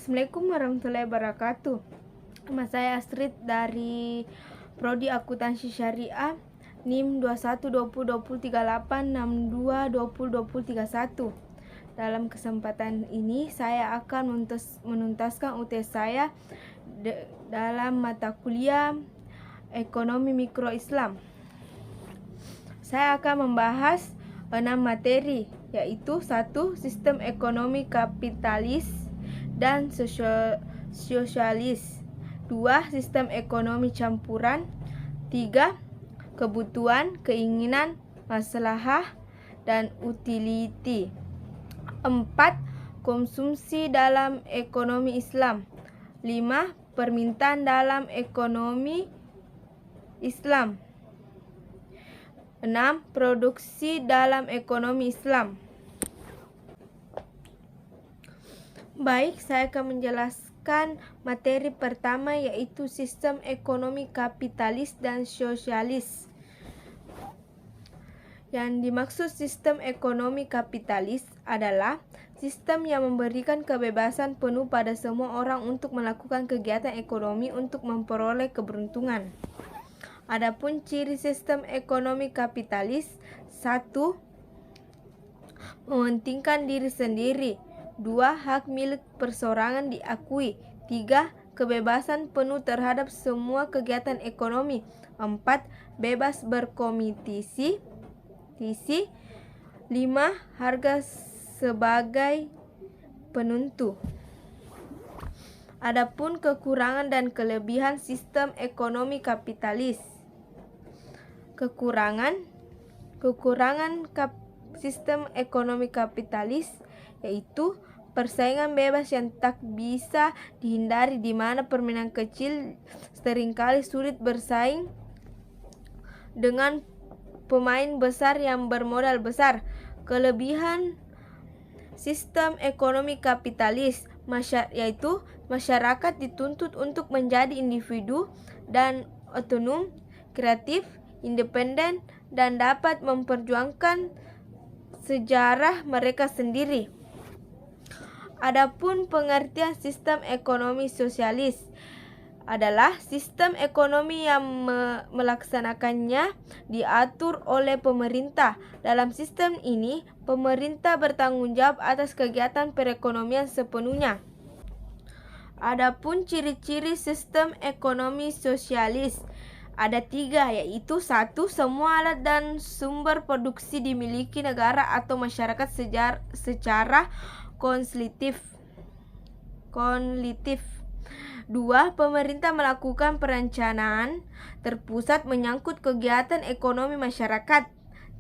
Assalamualaikum warahmatullahi wabarakatuh. Nama saya Astrid dari Prodi Akuntansi Syariah, NIM 2120203862202031. Dalam kesempatan ini saya akan menuntaskan UTS saya dalam mata kuliah Ekonomi Mikro Islam. Saya akan membahas 6 materi, yaitu 1. Sistem ekonomi kapitalis dan sosialis. 2. Sistem ekonomi campuran. 3. Kebutuhan, keinginan, maslahah, dan utility. 4. Konsumsi dalam ekonomi Islam. 5. Permintaan dalam ekonomi Islam. 6. Produksi dalam ekonomi Islam. Baik, saya akan menjelaskan materi pertama, yaitu sistem ekonomi kapitalis dan sosialis. Yang dimaksud sistem ekonomi kapitalis adalah sistem yang memberikan kebebasan penuh pada semua orang untuk melakukan kegiatan ekonomi untuk memperoleh keberuntungan. Adapun ciri sistem ekonomi kapitalis: 1. Mementingkan diri sendiri. 2. Hak milik perseorangan diakui. 3. Kebebasan penuh terhadap semua kegiatan ekonomi. 4. Bebas berkompetisi. 5. Harga sebagai penentu. Adapun kekurangan dan kelebihan sistem ekonomi kapitalis. Kekurangan sistem ekonomi kapitalis yaitu persaingan bebas yang tak bisa dihindari, di mana permainan kecil seringkali sulit bersaing dengan pemain besar yang bermodal besar. Kelebihan sistem ekonomi kapitalis yaitu masyarakat dituntut untuk menjadi individu dan otonom, kreatif, independen, dan dapat memperjuangkan sejarah mereka sendiri. Adapun pengertian sistem ekonomi sosialis adalah sistem ekonomi yang melaksanakannya diatur oleh pemerintah. Dalam sistem ini, pemerintah bertanggung jawab atas kegiatan perekonomian sepenuhnya. Adapun ciri-ciri sistem ekonomi sosialis ada 3, yaitu 1. Semua alat dan sumber produksi dimiliki negara atau masyarakat secara konsolidatif. 2. Pemerintah melakukan perencanaan terpusat menyangkut kegiatan ekonomi masyarakat.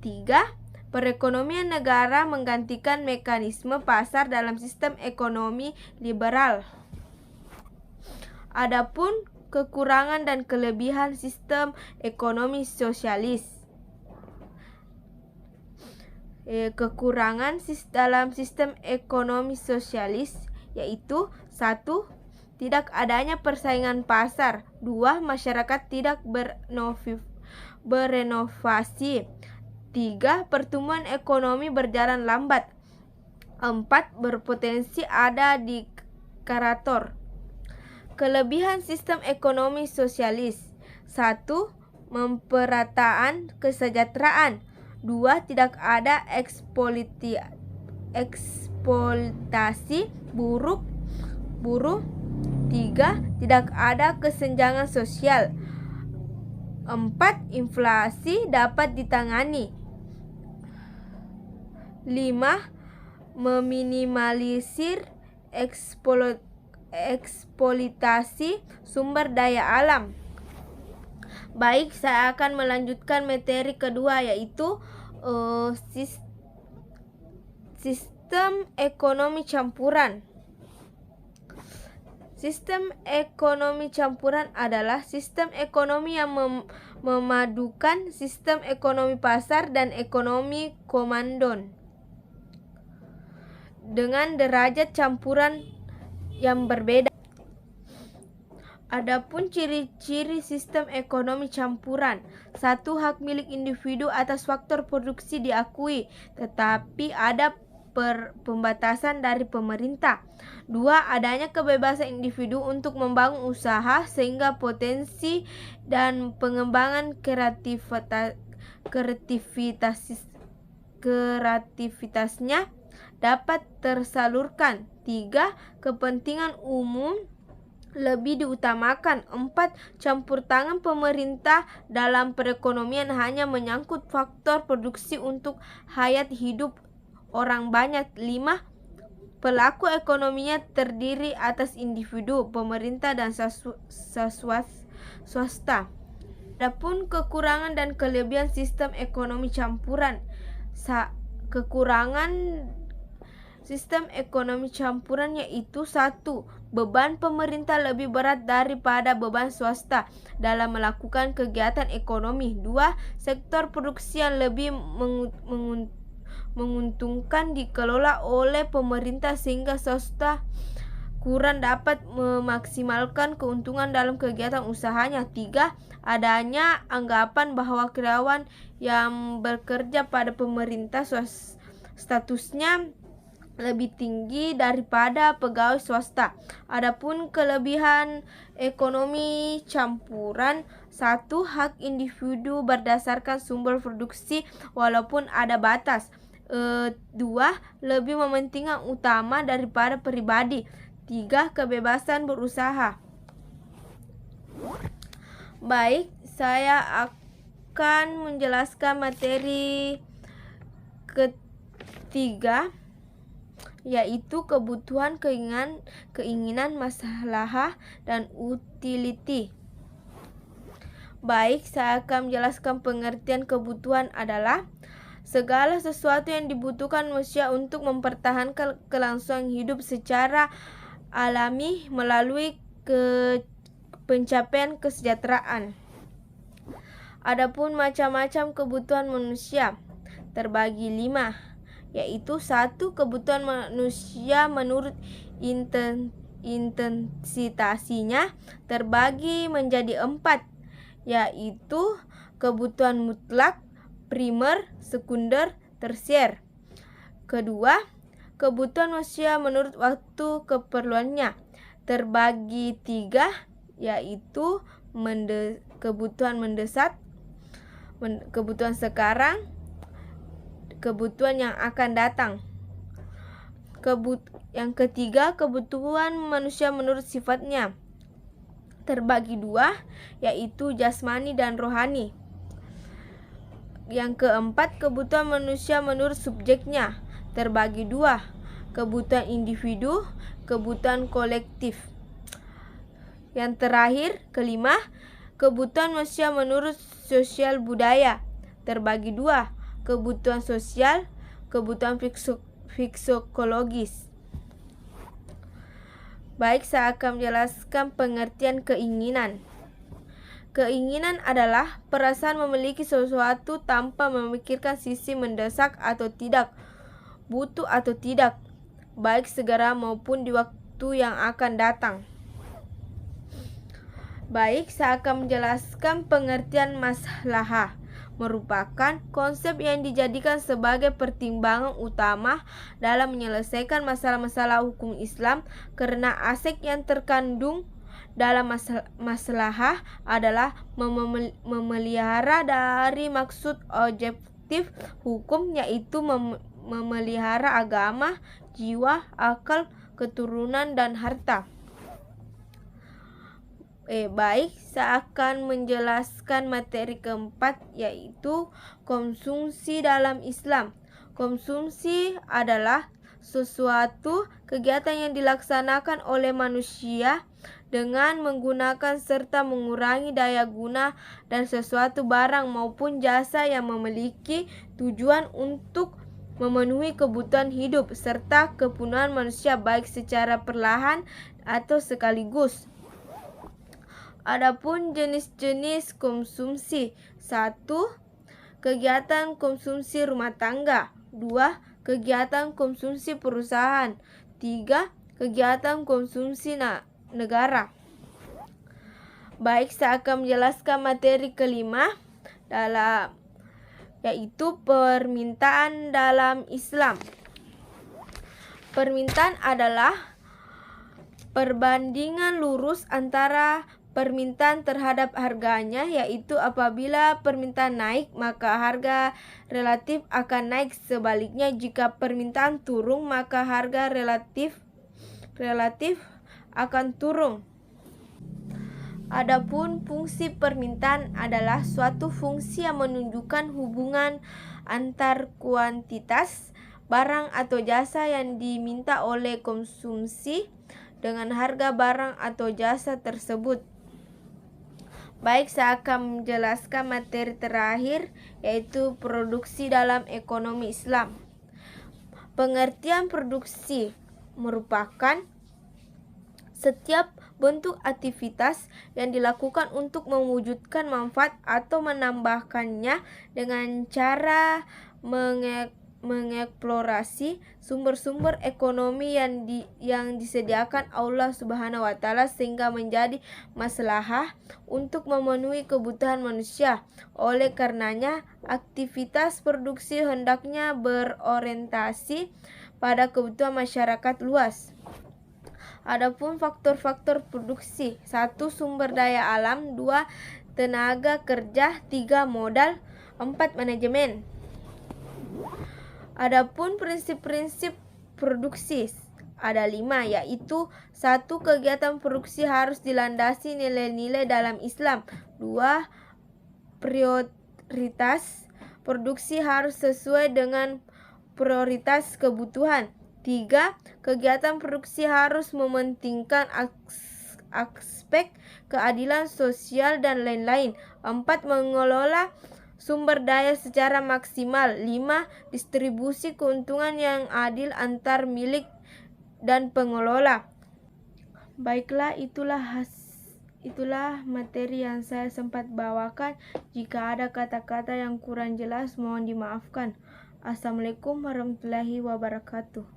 3. Perekonomian negara menggantikan mekanisme pasar dalam sistem ekonomi liberal. Adapun kekurangan dan kelebihan sistem ekonomi sosialis. Kekurangan dalam sistem ekonomi sosialis yaitu: 1. Tidak adanya persaingan pasar. 2. Masyarakat tidak berenovasi. 3. Pertumbuhan ekonomi berjalan lambat. 4. Berpotensi ada diktator. Kelebihan sistem ekonomi sosialis: 1. Memperataan kesejahteraan. 2. Tidak ada eksploitasi buruh. 3. Tidak ada kesenjangan sosial. 4. Inflasi dapat ditangani. 5. Meminimalisir eksploitasi sumber daya alam. Baik, saya akan melanjutkan materi kedua, yaitu sistem ekonomi campuran. Sistem ekonomi campuran adalah sistem ekonomi yang memadukan sistem ekonomi pasar dan ekonomi komandon dengan derajat campuran yang berbeda. Adapun ciri-ciri sistem ekonomi campuran: 1. Hak milik individu atas faktor produksi diakui, tetapi ada pembatasan dari pemerintah. 2. Adanya kebebasan individu untuk membangun usaha sehingga potensi dan pengembangan kreativitasnya dapat tersalurkan. 3. Kepentingan umum lebih diutamakan. 4. Campur tangan pemerintah dalam perekonomian hanya menyangkut faktor produksi untuk hayat hidup orang banyak. 5. Pelaku ekonominya terdiri atas individu, pemerintah, dan swasta. Adapun kekurangan dan kelebihan sistem ekonomi campuran. Kekurangan sistem ekonomi campuran yaitu 1. Beban pemerintah lebih berat daripada beban swasta dalam melakukan kegiatan ekonomi. 2. Sektor produksi yang lebih menguntungkan dikelola oleh pemerintah sehingga swasta kurang dapat memaksimalkan keuntungan dalam kegiatan usahanya. 3. Adanya anggapan bahwa karyawan yang bekerja pada pemerintah statusnya lebih tinggi daripada pegawai swasta. Adapun kelebihan ekonomi campuran. 1. Hak individu berdasarkan sumber produksi walaupun ada batas. 2. Lebih mementingkan utama daripada pribadi. 3. Kebebasan berusaha. Baik, saya akan menjelaskan materi ketiga, yaitu kebutuhan, keinginan, masalah, dan utility. Baik, saya akan menjelaskan pengertian kebutuhan adalah segala sesuatu yang dibutuhkan manusia untuk mempertahankan kelangsungan hidup secara alami melalui pencapaian kesejahteraan. Adapun macam-macam kebutuhan manusia terbagi 5, yaitu 1. Kebutuhan manusia menurut intensitasnya terbagi menjadi 4, yaitu kebutuhan mutlak, primer, sekunder, tersier. Kedua, kebutuhan manusia menurut waktu keperluannya terbagi 3, yaitu kebutuhan mendesak, kebutuhan sekarang, kebutuhan yang akan datang. Yang ketiga, kebutuhan manusia menurut sifatnya terbagi 2, yaitu jasmani dan rohani. Yang keempat, kebutuhan manusia menurut subjeknya terbagi 2, kebutuhan individu, kebutuhan kolektif. Yang terakhir, kelima, kebutuhan manusia menurut sosial budaya terbagi 2, kebutuhan sosial, kebutuhan psikologis. Baik, saya akan menjelaskan pengertian keinginan. Keinginan adalah perasaan memiliki sesuatu tanpa memikirkan sisi mendesak atau tidak, butuh atau tidak, baik segera maupun di waktu yang akan datang. Baik, saya akan menjelaskan pengertian maslahah. Merupakan konsep yang dijadikan sebagai pertimbangan utama dalam menyelesaikan masalah-masalah hukum Islam, karena aspek yang terkandung dalam maslahah adalah memelihara dari maksud objektif hukum, yaitu memelihara agama, jiwa, akal, keturunan, dan harta. Baik, saya akan menjelaskan materi keempat, yaitu konsumsi dalam Islam. Konsumsi adalah sesuatu kegiatan yang dilaksanakan oleh manusia dengan menggunakan serta mengurangi daya guna dan sesuatu barang maupun jasa yang memiliki tujuan untuk memenuhi kebutuhan hidup serta kepenuhan manusia, baik secara perlahan atau sekaligus. Adapun jenis-jenis konsumsi. 1. Kegiatan konsumsi rumah tangga. 2. Kegiatan konsumsi perusahaan. 3. Kegiatan konsumsi negara. Baik, saya akan menjelaskan materi kelima, yaitu permintaan dalam Islam. Permintaan adalah perbandingan lurus antara permintaan terhadap harganya, yaitu apabila permintaan naik maka harga relatif akan naik, sebaliknya jika permintaan turun maka harga relatif akan turun. Adapun fungsi permintaan adalah suatu fungsi yang menunjukkan hubungan antar kuantitas barang atau jasa yang diminta oleh konsumsi dengan harga barang atau jasa tersebut. Baik, saya akan menjelaskan materi terakhir, yaitu produksi dalam ekonomi Islam. Pengertian produksi merupakan setiap bentuk aktivitas yang dilakukan untuk mewujudkan manfaat atau menambahkannya dengan cara mengeksplorasi sumber-sumber ekonomi yang disediakan Allah Subhanahu wa Ta'ala sehingga menjadi maslahah untuk memenuhi kebutuhan manusia. Oleh karenanya, aktivitas produksi hendaknya berorientasi pada kebutuhan masyarakat luas. Adapun faktor-faktor produksi: 1. Sumber daya alam, 2. Tenaga kerja, 3. Modal, 4. Manajemen. Adapun prinsip-prinsip produksi ada 5, yaitu 1. Kegiatan produksi harus dilandasi nilai-nilai dalam Islam. 2. Prioritas produksi harus sesuai dengan prioritas kebutuhan. 3. Kegiatan produksi harus mementingkan aspek keadilan sosial dan lain-lain. 4. Mengelola sumber daya secara maksimal. 5. Distribusi keuntungan yang adil antar milik dan pengelola. Baiklah, itulah materi yang saya sempat bawakan. Jika ada kata-kata yang kurang jelas, mohon dimaafkan. Assalamualaikum warahmatullahi wabarakatuh.